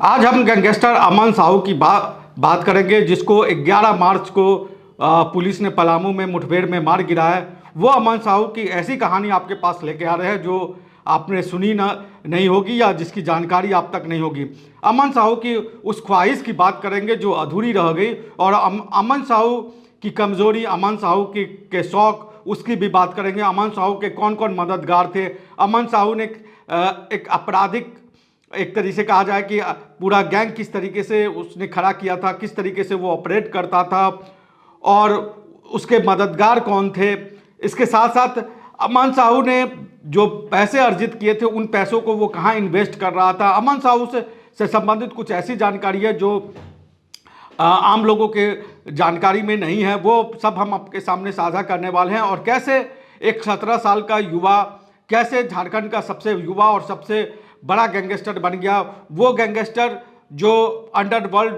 आज हम गैंगस्टर अमन साहू की बात करेंगे, जिसको 11 मार्च को पुलिस ने पलामू में मुठभेड़ में मार गिराया। वो अमन साहू की ऐसी कहानी आपके पास लेके आ रहे हैं जो आपने सुनी ना नहीं होगी या जिसकी जानकारी आप तक नहीं होगी। अमन साहू की उस ख्वाहिश की बात करेंगे जो अधूरी रह गई, और अमन साहू की कमज़ोरी, अमन साहू के शौक, उसकी भी बात करेंगे। अमन साहू के कौन कौन मददगार थे। अमन साहू ने एक आपराधिक, एक तरीके से कहा जाए कि पूरा गैंग किस तरीके से उसने खड़ा किया था, किस तरीके से वो ऑपरेट करता था और उसके मददगार कौन थे। इसके साथ साथ अमन साहू ने जो पैसे अर्जित किए थे उन पैसों को वो कहाँ इन्वेस्ट कर रहा था। अमन साहू से संबंधित कुछ ऐसी जानकारी है जो आम लोगों के जानकारी में नहीं है, वो सब हम आपके सामने साझा करने वाले हैं। और कैसे एक 17 साल का युवा कैसे झारखंड का सबसे युवा और सबसे बड़ा गैंगस्टर बन गया। वो गैंगस्टर जो अंडरवर्ल्ड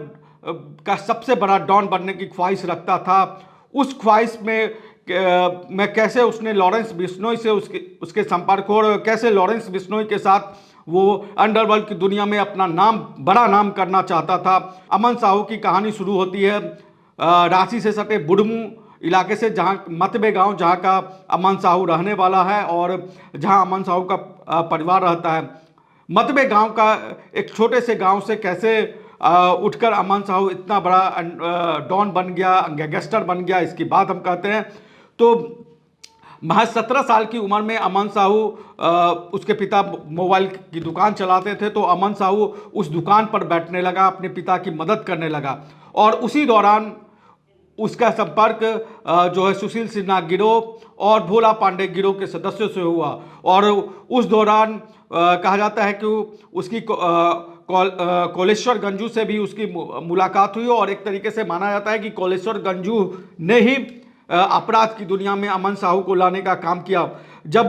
का सबसे बड़ा डॉन बनने की ख्वाहिश रखता था, उस ख्वाहिश में कैसे उसने लॉरेंस बिश्नोई से उसके संपर्क हो, और कैसे लॉरेंस बिश्नोई के साथ वो अंडरवर्ल्ड की दुनिया में अपना नाम, बड़ा नाम करना चाहता था। अमन साहू की कहानी शुरू होती है रांची से सटे बुढ़मू इलाके से, जहाँ मतबे गांव, जहाँ का अमन साहू रहने वाला है और जहाँ अमन साहू का परिवार रहता है। मतबे गांव का एक छोटे से गांव से कैसे उठकर अमन साहू इतना बड़ा डॉन बन गया, गैंगस्टर बन गया, इसकी बात हम कहते हैं। तो महज 17 साल की उम्र में अमन साहू, उसके पिता मोबाइल की दुकान चलाते थे, तो अमन साहू उस दुकान पर बैठने लगा, अपने पिता की मदद करने लगा। और उसी दौरान उसका संपर्क जो है सुशील सिन्हा गिरोह और भोला पांडे गिरोह के सदस्यों से हुआ। और उस दौरान कहा जाता है कि उसकी कोलेश्वर गंजू से भी उसकी मुलाकात हुई, और एक तरीके से माना जाता है कि कोलेश्वर गंजू ने ही अपराध की दुनिया में अमन साहू को लाने का काम किया। जब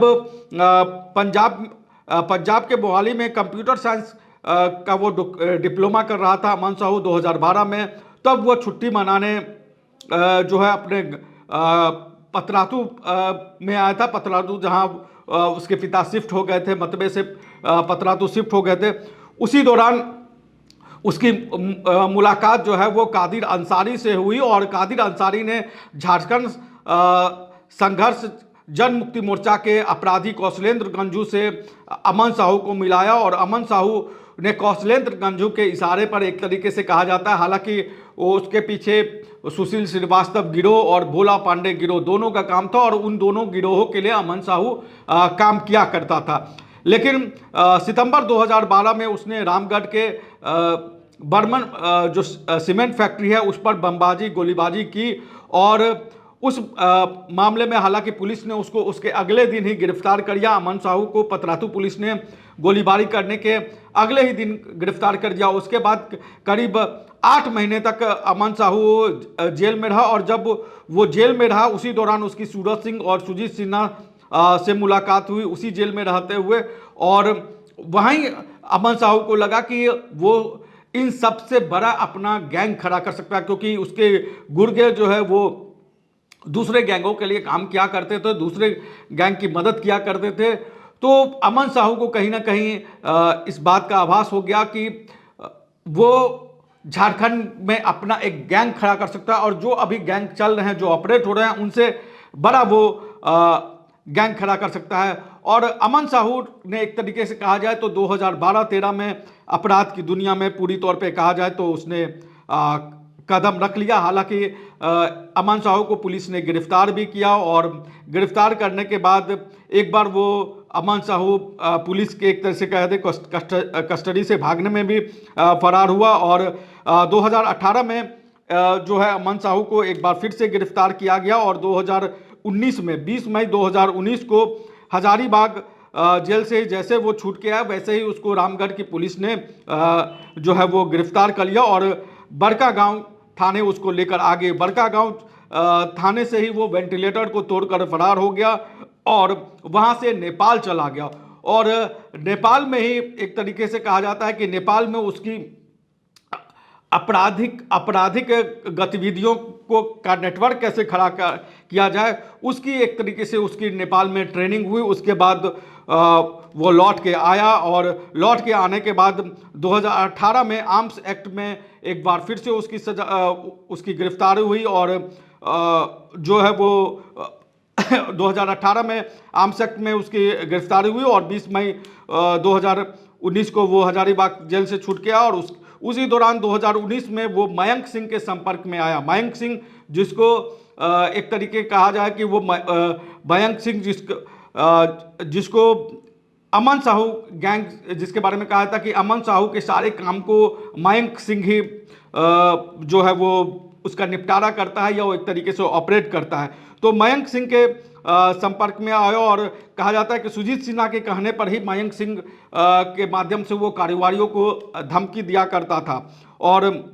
पंजाब के मोहाली में कंप्यूटर साइंस का वो डिप्लोमा कर रहा था अमन साहू 2012 में, तब वो छुट्टी मनाने जो है अपने पतरातू में आया था। पतरातू जहाँ उसके पिता शिफ्ट हो गए थे, मतबे से पतरातू शिफ्ट हो गए थे। उसी दौरान उसकी मुलाकात जो है वो कादिर अंसारी से हुई, और कादिर अंसारी ने झारखंड संघर्ष जन मुक्ति मोर्चा के अपराधी कौशलेंद्र गंजू से अमन साहू को मिलाया, और अमन साहू ने कौशलेंद्र गंजू के इशारे पर, एक तरीके से कहा जाता है, हालांकि वो उसके पीछे सुशील श्रीवास्तव गिरोह और भोला पांडे गिरोह दोनों का काम था, और उन दोनों गिरोहों के लिए अमन साहू काम किया करता था। लेकिन सितंबर 2012 में उसने रामगढ़ के बर्मन जो सीमेंट फैक्ट्री है उस पर बमबाजी, गोलीबारी की, और उस मामले में हालांकि पुलिस ने उसको उसके अगले दिन ही गिरफ्तार कर लिया। अमन साहू को पतरातू पुलिस ने गोलीबारी करने के अगले ही दिन गिरफ्तार कर दिया। उसके बाद करीब 8 महीने तक अमन साहू जेल में रहा, और जब वो जेल में रहा उसी दौरान उसकी सूरज सिंह और सुजीत सिन्हा से मुलाकात हुई उसी जेल में रहते हुए। और वहीं अमन साहू को लगा कि वो इन सबसे बड़ा अपना गैंग खड़ा कर सकता है, क्योंकि उसके गुर्गे जो है वो दूसरे गैंगों के लिए काम किया करते थे, दूसरे गैंग की मदद किया करते थे। तो अमन साहू को कहीं ना कहीं इस बात का आभास हो गया कि वो झारखंड में अपना एक गैंग खड़ा कर सकता है, और जो अभी गैंग चल रहे हैं, जो ऑपरेट हो रहे हैं, उनसे बड़ा वो गैंग खड़ा कर सकता है। और अमन साहू ने एक तरीके से कहा जाए तो 2012-13 में अपराध की दुनिया में पूरी तौर पे कहा जाए तो उसने कदम रख लिया। हालांकि अमन साहू को पुलिस ने गिरफ्तार भी किया, और गिरफ्तार करने के बाद एक बार वो अमन साहू पुलिस के एक तरह से कह दे कस्टडी से भागने में भी फरार हुआ। और 2018 में जो है अमन साहू को एक बार फिर से गिरफ्तार किया गया, और 2019 में 20 मई 2019 को हजारीबाग जेल से जैसे वो छूट के आया वैसे ही उसको रामगढ़ की पुलिस ने जो है वो गिरफ्तार कर लिया, और बड़का गांव थाने उसको लेकर आगे। बड़का गांव थाने से ही वो वेंटिलेटर को तोड़कर फरार हो गया, और वहां से नेपाल चला गया। और नेपाल में ही एक तरीके से कहा जाता है कि नेपाल में उसकी आपराधिक आपराधिक गतिविधियों को का नेटवर्क कैसे खड़ा किया जाए, उसकी एक तरीके से उसकी नेपाल में ट्रेनिंग हुई। उसके बाद वो लौट के आया और लौट के आने के बाद 2018 में आर्म्स एक्ट में एक बार फिर से उसकी सजा उसकी गिरफ्तारी हुई और जो है वो 2018 में आर्म्स एक्ट में उसकी गिरफ्तारी हुई और 20 मई 2019 को वो हजारीबाग जेल से छूट गया और उसी दौरान 2019 में वो मयंक सिंह के संपर्क में आया। मयंक सिंह जिसको एक तरीके कहा जाए कि वो मयंक सिंह जिसको अमन साहू गैंग, जिसके बारे में कहा था कि अमन साहू के सारे काम को मयंक सिंह ही जो है वो उसका निपटारा करता है या वो एक तरीके से ऑपरेट करता है। तो मयंक सिंह के संपर्क में आया और कहा जाता है कि सुजीत सिन्हा के कहने पर ही मयंक सिंह के माध्यम से वो कारोबारियों को धमकी दिया करता था। और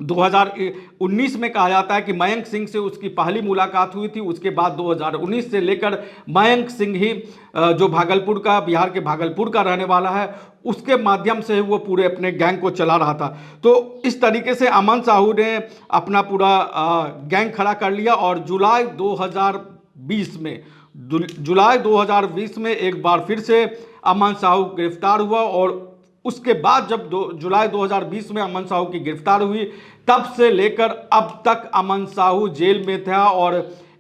2019 में कहा जाता है कि मयंक सिंह से उसकी पहली मुलाकात हुई थी। उसके बाद 2019 से लेकर मयंक सिंह ही जो भागलपुर का, बिहार के भागलपुर का रहने वाला है, उसके माध्यम से वो पूरे अपने गैंग को चला रहा था। तो इस तरीके से अमन साहू ने अपना पूरा गैंग खड़ा कर लिया और जुलाई 2020 में एक बार फिर से अमन साहू गिरफ्तार हुआ और उसके बाद जब जुलाई 2020 में अमन साहू की गिरफ्तार हुई, तब से लेकर अब तक अमन साहू जेल में था और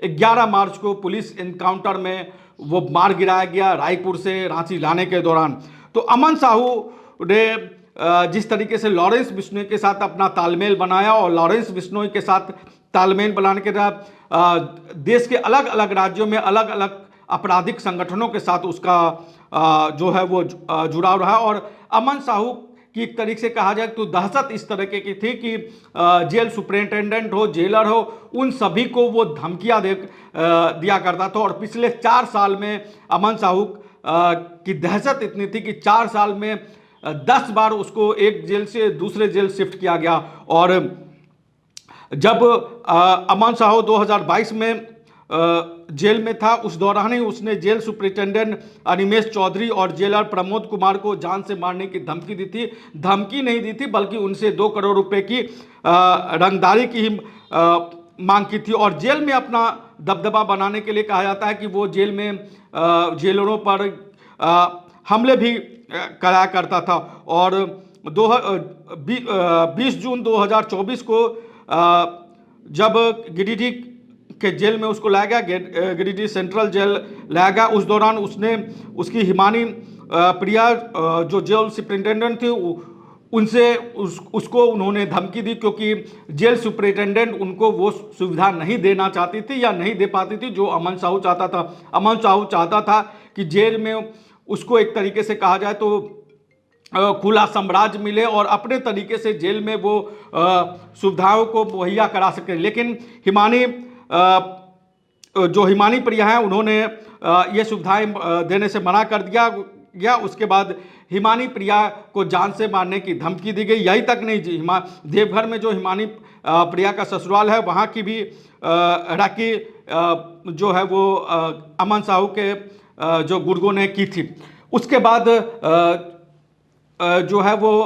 11 मार्च को पुलिस एनकाउंटर में वो मार गिराया गया रायपुर से रांची लाने के दौरान। तो अमन साहू ने जिस तरीके से लॉरेंस बिश्नोई के साथ अपना तालमेल बनाया और लॉरेंस बिश्नोई के साथ तालमेल बनाने के साथ देश के अलग अलग राज्यों में अलग अलग आपराधिक संगठनों के साथ उसका जो है वो जुड़ाव रहा। और अमन साहू की एक तरीके से कहा जाए तो दहशत इस तरह की थी कि जेल सुपरिटेंडेंट हो, जेलर हो, उन सभी को वो धमकियां दिया करता था। और पिछले 4 साल में अमन साहू की दहशत इतनी थी कि 4 साल में 10 बार उसको एक जेल से दूसरे जेल शिफ्ट किया गया। और जब अमन साहू 2022 में जेल में था, उस दौरान ही उसने जेल सुपरिटेंडेंट अनिमेश चौधरी और जेलर प्रमोद कुमार को जान से मारने की धमकी दी थी। धमकी नहीं दी थी बल्कि उनसे 2 करोड़ रुपए की रंगदारी की ही मांग की थी। और जेल में अपना दबदबा बनाने के लिए कहा जाता है कि वो जेल में जेलरों पर हमले भी कराया करता था। और 20 जून 2024 को जब गिरिडीह के जेल में उसको लाया गया, गिरिडीह सेंट्रल जेल लाया गया, उस दौरान उसकी हिमानी प्रिया जो जेल सुपरिटेंडेंट थी उनसे उसको उन्होंने धमकी दी, क्योंकि जेल सुपरिटेंडेंट उनको वो सुविधा नहीं देना चाहती थी या नहीं दे पाती थी जो अमन साहू चाहता था। अमन साहू चाहता था कि जेल में उसको एक तरीके से कहा जाए तो खुला साम्राज्य मिले और अपने तरीके से जेल में वो सुविधाओं को मुहैया करा सके। लेकिन जो हिमानी प्रिया हैं उन्होंने ये सुविधाएं देने से मना कर दिया गया। उसके बाद हिमानी प्रिया को जान से मारने की धमकी दी गई। यही तक नहीं जी, देवघर में जो हिमानी प्रिया का ससुराल है वहाँ की भी राखी जो है वो अमन साहू के जो गुर्गों ने की थी। उसके बाद जो है वो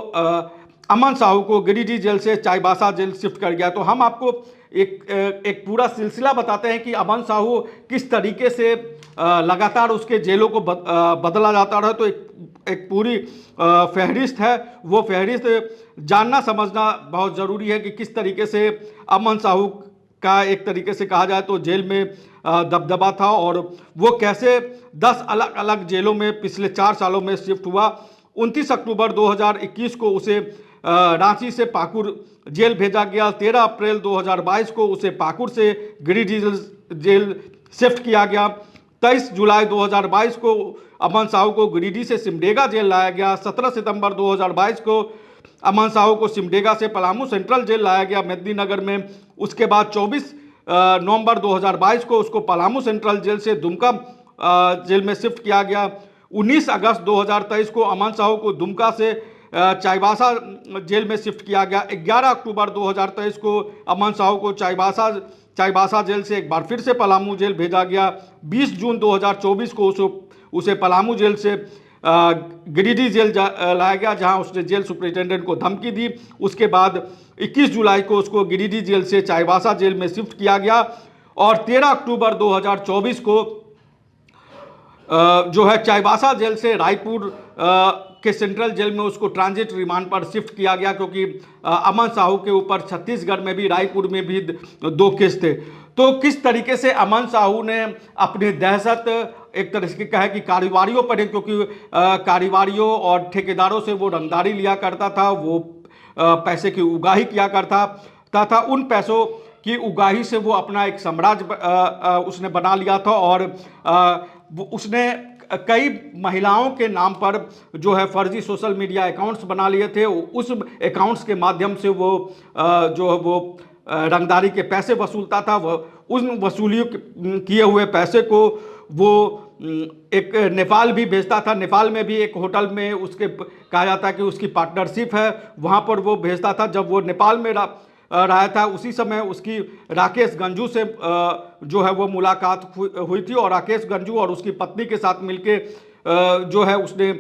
अमन साहू को गिरिडीह जेल से चाईबासा जेल शिफ्ट कर गया। तो हम आपको एक पूरा सिलसिला बताते हैं कि अमन साहू किस तरीके से लगातार उसके जेलों को बदला जाता रहा। तो एक पूरी फहरिस्त है, वो फहरिस्त जानना समझना बहुत ज़रूरी है कि किस तरीके से अमन साहू का एक तरीके से कहा जाए तो जेल में दबदबा था और वो कैसे 10 अलग अलग जेलों में पिछले 4 सालों में शिफ्ट हुआ। 29 अक्टूबर 2021 को उसे रांची से पाकुड़ जेल भेजा गया। 13 अप्रैल 2022 को उसे पाकुड़ से गिरिडीह जेल शिफ्ट किया गया। 23 जुलाई 2022 को अमन साहू को गिरिडीह से सिमडेगा जेल लाया गया। 17 सितंबर 2022 को अमन साहू को सिमडेगा से पलामू सेंट्रल जेल लाया गया मेदिनीनगर में। उसके बाद 24 नवंबर 2022 को उसको पलामू सेंट्रल जेल से दुमका जेल में शिफ्ट किया गया। 19 अगस्त 2023 को अमन साहू को दुमका से चाईबासा जेल में शिफ्ट किया गया। 11 अक्टूबर 2023 को अमन साहू को चाईबासा जेल से एक बार फिर से पलामू जेल भेजा गया। 20 जून 2024 को उसे पलामू जेल से गिरिडीह जेल लाया गया, जहां उसने जेल सुपरिटेंडेंट को धमकी दी। उसके बाद 21 जुलाई को उसको गिरिडीह जेल से चाईबासा जेल में शिफ्ट किया गया और 13 अक्टूबर 2024 को जो है चाईबासा जेल से रायपुर के सेंट्रल जेल में उसको ट्रांजिट रिमांड पर शिफ्ट किया गया, क्योंकि अमन साहू के ऊपर छत्तीसगढ़ में भी, रायपुर में भी 2 केस थे। तो किस तरीके से अमन साहू ने अपनी दहशत एक तरह से कहे कि कारोबारियों पर है, क्योंकि कारोबारियों और ठेकेदारों से वो रंगदारी लिया करता था, वो पैसे की उगाही किया करता था। उन पैसों की उगाही से वो अपना एक साम्राज्य उसने बना लिया था और उसने कई महिलाओं के नाम पर जो है फर्जी सोशल मीडिया अकाउंट्स बना लिए थे। उस अकाउंट्स के माध्यम से वो जो है वो रंगदारी के पैसे वसूलता था। वह उन वसूलियों किए हुए पैसे को वो एक नेपाल भी भेजता था। नेपाल में भी एक होटल में उसके कहा जाता है कि उसकी पार्टनरशिप है, वहाँ पर वो भेजता था। जब वो नेपाल में रहा था उसी समय उसकी राकेश गंजू से जो है वो मुलाकात हुई थी और राकेश गंजू और उसकी पत्नी के साथ मिलके जो है उसने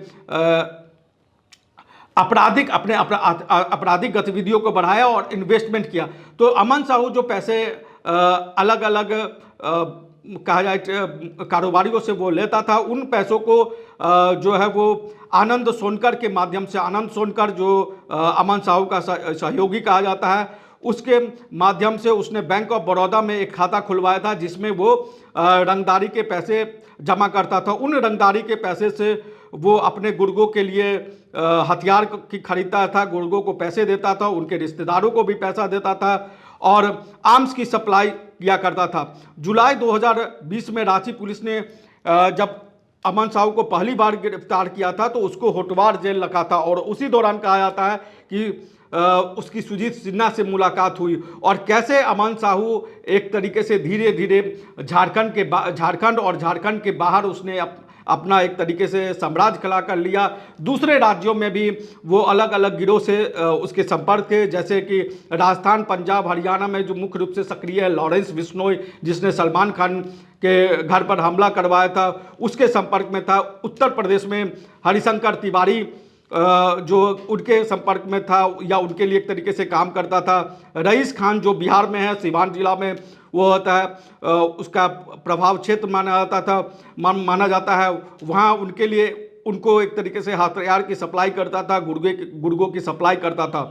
आपराधिक गतिविधियों को बढ़ाया और इन्वेस्टमेंट किया। तो अमन साहू जो पैसे अलग अलग कहा जाए कारोबारियों से वो लेता था, उन पैसों को जो है वो आनंद सोनकर के माध्यम से, आनंद सोनकर जो अमन साहू का सहयोगी कहा जाता है, उसके माध्यम से उसने बैंक ऑफ बड़ौदा में एक खाता खुलवाया था, जिसमें वो रंगदारी के पैसे जमा करता था। उन रंगदारी के पैसे से वो अपने गुर्गों के लिए हथियार की खरीदता था, गुर्गों को पैसे देता था, उनके रिश्तेदारों को भी पैसा देता था और आर्म्स की सप्लाई किया करता था। जुलाई 2020 में रांची पुलिस ने जब अमन साहू को पहली बार गिरफ्तार किया था तो उसको होटवार जेल रखा था और उसी दौरान कहा जाता है कि उसकी सुजीत सिन्हा से मुलाकात हुई और कैसे अमन साहू एक तरीके से धीरे धीरे झारखंड और झारखंड के बाहर उसने अपना एक तरीके से साम्राज्य खड़ा कर लिया। दूसरे राज्यों में भी वो अलग अलग गिरोह से उसके संपर्क थे, जैसे कि राजस्थान, पंजाब, हरियाणा में जो मुख्य रूप से सक्रिय है लॉरेंस बिश्नोई, जिसने सलमान खान के घर पर हमला करवाया था, उसके संपर्क में था। उत्तर प्रदेश में हरिशंकर तिवारी जो उनके संपर्क में था या उनके लिए एक तरीके से काम करता था। रईस खान जो बिहार में है, सिवान जिला में वो होता है, उसका प्रभाव क्षेत्र माना जाता है। वहाँ उनके लिए उनको एक तरीके से हथियार की सप्लाई करता था, गुर्गों की सप्लाई करता था।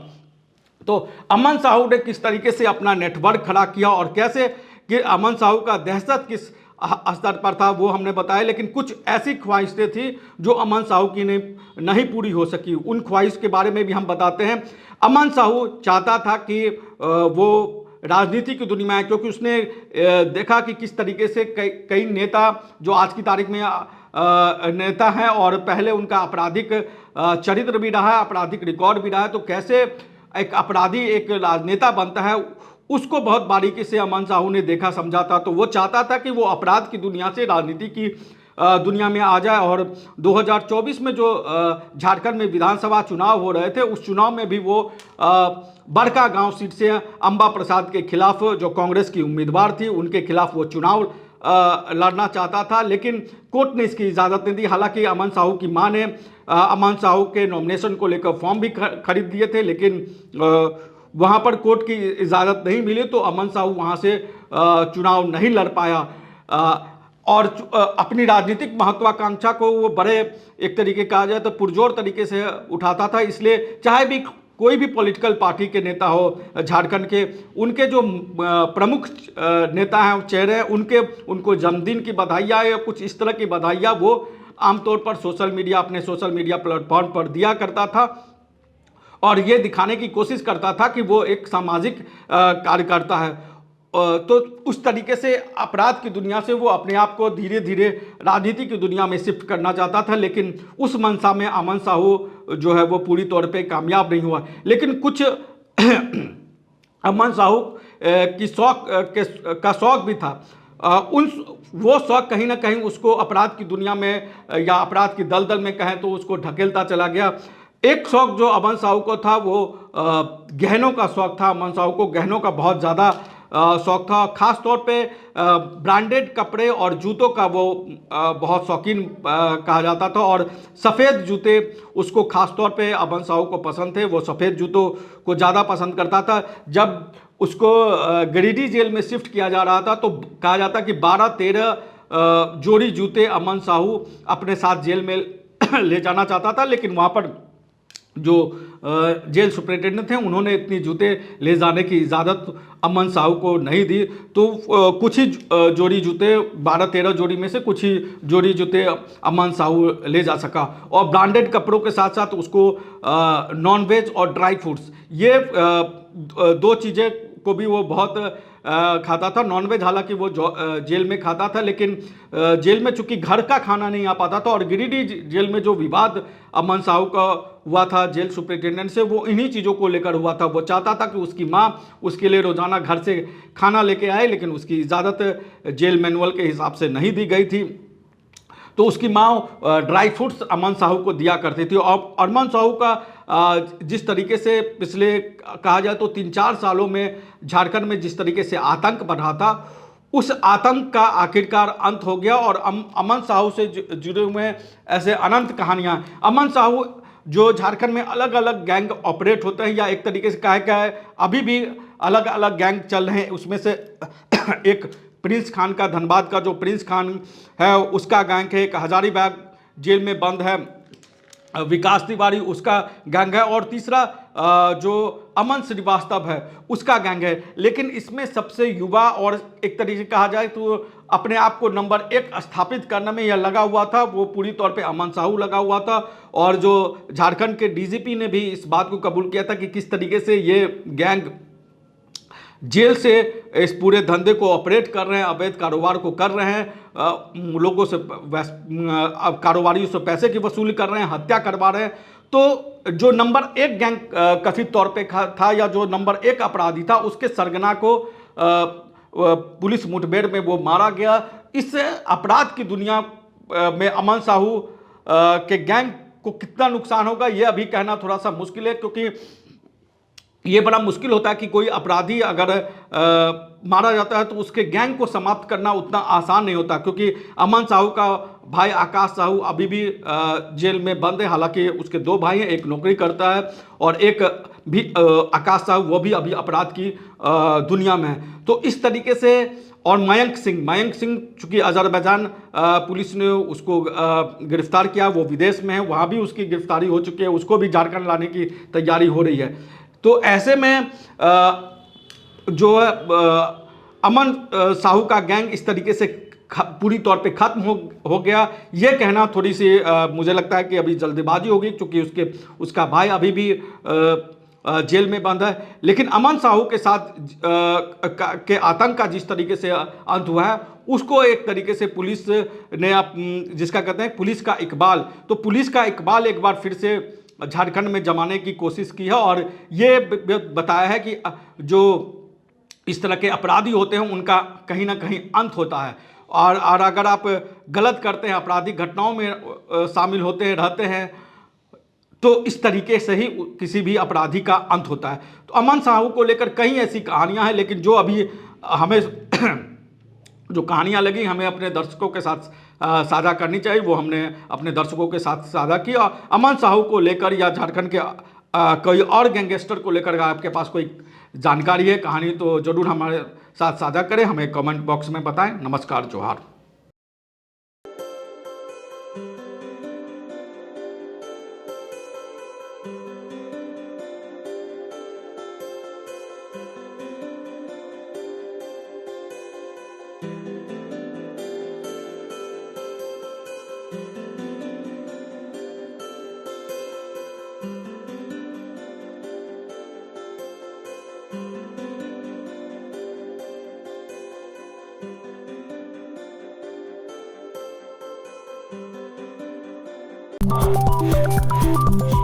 तो अमन साहू ने किस तरीके से अपना नेटवर्क खड़ा किया और कैसे कि अमन साहू का दहशत किस स्तर पर था वो हमने बताया, लेकिन कुछ ऐसी ख्वाहिशें थी जो अमन साहू की नहीं पूरी हो सकी। उन ख्वाहिश के बारे में भी हम बताते हैं। अमन साहू चाहता था कि वो राजनीति की दुनिया में, क्योंकि उसने देखा कि किस तरीके से कई नेता जो आज की तारीख में नेता हैं और पहले उनका आपराधिक चरित्र भी रहा है, आपराधिक रिकॉर्ड भी रहा है, तो कैसे एक अपराधी एक राजनेता बनता है, उसको बहुत बारीकी से अमन साहू ने देखा समझा था। तो वो चाहता था कि वो अपराध की दुनिया से राजनीति की दुनिया में आ जाए और 2024 में जो झारखंड में विधानसभा चुनाव हो रहे थे, उस चुनाव में भी वो बड़का गांव सीट से अंबा प्रसाद के खिलाफ, जो कांग्रेस की उम्मीदवार थी, उनके खिलाफ वो चुनाव लड़ना चाहता था, लेकिन कोर्ट ने इसकी इजाज़त नहीं दी। हालांकि अमन साहू की मां ने अमन साहू के नॉमिनेशन को लेकर फॉर्म भी खरीद दिए थे, लेकिन वहाँ पर कोर्ट की इजाज़त नहीं मिली तो अमन साहू वहाँ से चुनाव नहीं लड़ पाया और अपनी राजनीतिक महत्वाकांक्षा को वो बड़े एक तरीके कहा जाए तो पुरजोर तरीके से उठाता था। इसलिए चाहे भी कोई भी पॉलिटिकल पार्टी के नेता हो झारखंड के, उनके जो प्रमुख नेता हैं, चेहरे हैं, उनको जन्मदिन की बधाइयाँ या कुछ इस तरह की बधाइयाँ वो आमतौर पर अपने सोशल मीडिया प्लेटफॉर्म पर दिया करता था और ये दिखाने की कोशिश करता था कि वो एक सामाजिक कार्यकर्ता है। तो उस तरीके से अपराध की दुनिया से वो अपने आप को धीरे धीरे राजनीति की दुनिया में शिफ्ट करना चाहता था, लेकिन उस मंशा में अमन साहू जो है वो पूरी तौर पे कामयाब नहीं हुआ। लेकिन कुछ अमन साहू की का शौक भी था। वो शौक कहीं ना कहीं उसको अपराध की दुनिया में या अपराध की दलदल में कहें तो उसको ढकेलता चला गया। एक शौक जो अमन साहू को था वो गहनों का शौक था। अमन साहू को गहनों का बहुत ज़्यादा शौक था। खास तौर पे ब्रांडेड कपड़े और जूतों का वो बहुत शौकीन कहा जाता था, और सफ़ेद जूते उसको खास तौर पे अमन साहू को पसंद थे। वो सफ़ेद जूतों को ज़्यादा पसंद करता था। जब उसको गिरिडीह जेल में शिफ्ट किया जा रहा था तो कहा जाता कि 12-13 जोड़ी जूते अमन साहू अपने साथ जेल में ले जाना चाहता था, लेकिन वहाँ पर जो जेल सुपरिटेंडेंट थे उन्होंने इतनी जूते ले जाने की इजाज़त अमन साहू को नहीं दी। तो कुछ ही जोड़ी जूते, 12-13 जोड़ी में से कुछ ही जोड़ी जूते अमन साहू ले जा सका। और ब्रांडेड कपड़ों के साथ साथ उसको नॉन वेज और ड्राई फ्रूट्स, ये दो चीज़ें को भी वो बहुत खाता था। नॉनवेज हालांकि वो जेल में खाता था, लेकिन जेल में चूंकि घर का खाना नहीं आ पाता था, और गिरिडीह जेल में जो विवाद अमन साहू का हुआ था जेल सुपरिटेंडेंट से, वो इन्हीं चीज़ों को लेकर हुआ था। वो चाहता था कि उसकी माँ उसके लिए रोज़ाना घर से खाना लेके आए, लेकिन उसकी इजाज़त जेल मैनुअल के हिसाब से नहीं दी गई थी। तो उसकी माँ ड्राई फ्रूट्स अमन साहू को दिया करती थी। और अमन साहू का जिस तरीके से पिछले कहा जाए तो 3-4 सालों में झारखंड में जिस तरीके से आतंक बढ़ा था, उस आतंक का आखिरकार अंत हो गया। और अमन साहू से जुड़े हुए ऐसे अनंत कहानियाँ। अमन साहू जो झारखंड में अलग अलग गैंग ऑपरेट होते हैं, या एक तरीके से कहा है अभी भी अलग अलग गैंग चल रहे हैं। उसमें से एक प्रिंस खान का, धनबाद का जो प्रिंस खान है उसका गैंग है। एक हजारीबाग जेल में बंद है विकास तिवारी, उसका गैंग है। और तीसरा जो अमन श्रीवास्तव है उसका गैंग है। लेकिन इसमें सबसे युवा और एक तरीके से कहा जाए तो अपने आप को नंबर 1 स्थापित करने में यह लगा हुआ था, वो पूरी तौर पे अमन साहू लगा हुआ था। और जो झारखंड के डीजीपी ने भी इस बात को कबूल किया था कि किस तरीके से ये गैंग जेल से इस पूरे धंधे को ऑपरेट कर रहे हैं, अवैध कारोबार को कर रहे हैं, लोगों से कारोबारियों से पैसे की वसूली कर रहे हैं, हत्या करवा रहे हैं। तो जो नंबर 1 गैंग कथित तौर पे था, या जो नंबर 1 अपराधी था, उसके सरगना को पुलिस मुठभेड़ में वो मारा गया। इस अपराध की दुनिया में अमन साहू के गैंग को कितना नुकसान होगा ये अभी कहना थोड़ा सा मुश्किल है, क्योंकि ये बड़ा मुश्किल होता है कि कोई अपराधी अगर मारा जाता है तो उसके गैंग को समाप्त करना उतना आसान नहीं होता। क्योंकि अमन साहू का भाई आकाश साहू अभी भी जेल में बंद है। हालांकि उसके 2 भाई हैं, एक नौकरी करता है और एक भी आकाश साहू, वो भी अभी अपराध की दुनिया में है। तो इस तरीके से, और मयंक सिंह चूँकि अजरबैजान पुलिस ने उसको गिरफ्तार किया, वो विदेश में है, वहाँ भी उसकी गिरफ्तारी हो चुकी है, उसको भी झारखंड लाने की तैयारी हो रही है। तो ऐसे में जो है अमन साहू का गैंग इस तरीके से पूरी तौर पे खत्म हो गया, ये कहना थोड़ी सी मुझे लगता है कि अभी जल्दबाजी होगी, क्योंकि उसका भाई अभी भी जेल में बंद है। लेकिन अमन साहू के साथ के आतंक का जिस तरीके से अंत हुआ है, उसको एक तरीके से पुलिस ने जिसका कहते हैं पुलिस का इकबाल, तो पुलिस का इकबाल एक बार फिर से झारखंड में जमाने की कोशिश की है। और ये बताया है कि जो इस तरह के अपराधी होते हैं उनका कहीं ना कहीं अंत होता है। और अगर आप गलत करते हैं, आपराधिक घटनाओं में शामिल होते हैं, रहते हैं, तो इस तरीके से ही किसी भी अपराधी का अंत होता है। तो अमन साहू को लेकर कई ऐसी कहानियां हैं, लेकिन जो अभी हमें जो कहानियां लगी हमें अपने दर्शकों के साथ साझा करनी चाहिए, वो हमने अपने दर्शकों के साथ साझा की। अमन साहू को लेकर या झारखंड के कोई और गैंगस्टर को लेकर आपके पास कोई जानकारी है, कहानी, तो ज़रूर हमारे साथ साझा करें, हमें कमेंट बॉक्स में बताएं। नमस्कार, जोहार। Thank you.